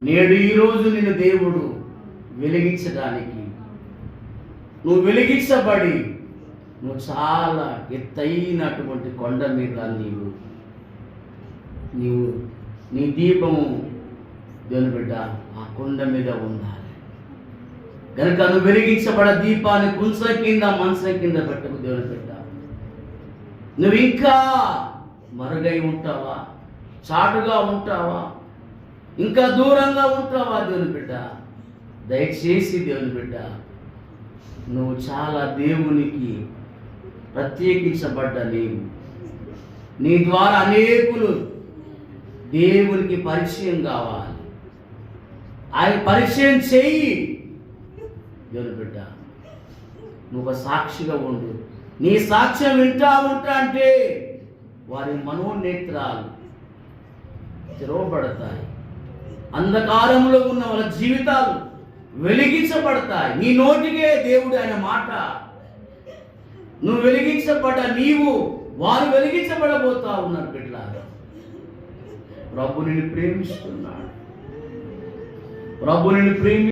నేడు ఈరోజు నిన్ను దేవుడు వెలిగించడానికి, నువ్వు వెలిగించబడి నువ్వు చాలా ఎత్తైనటువంటి కొండ మీద నీవు నీ దీపము దేవుని బిడ్డ ఆ కొండ మీద ఉండాలి. కనుక నువ్వు వెలిగించబడ దీపాన్ని కుంచం కింద మంచం కింద పెట్టకు దేవుని బిడ్డ. నువ్వు ఇంకా మరుగై ఉంటావా, చాటుగా ఉంటావా, ఇంకా దూరంగా ఉంటావా దేవుని బిడ్డ? దయచేసి దేవుని బిడ్డ, నువ్వు చాలా దేవునికి ప్రత్యేకించబడ్డ నీ ద్వారా అనేకులు దేవునికి పరిచయం కావాలి. ఆయన పరిచయం చేయి దేవుని బిడ్డ. నువ్వు ఒక సాక్షిగా ఉండు. నీ సాక్ష్యం వింటా అంటే వారి మనోనేత్రాలు తెరవబడతాయి. అంధకారంలో ఉన్న వాళ్ళ జీవితాలు వెలిగించబడతాయి. నీ నోటికే దేవుడు ఆయన మాట. నువ్వు వెలిగించబడ్డ వారు వెలిగించబడబోతా ఉన్నారు బిడ్డలారా. ప్రభు నిన్ను ప్రేమిస్తున్నాడు. ప్రభు నిన్ను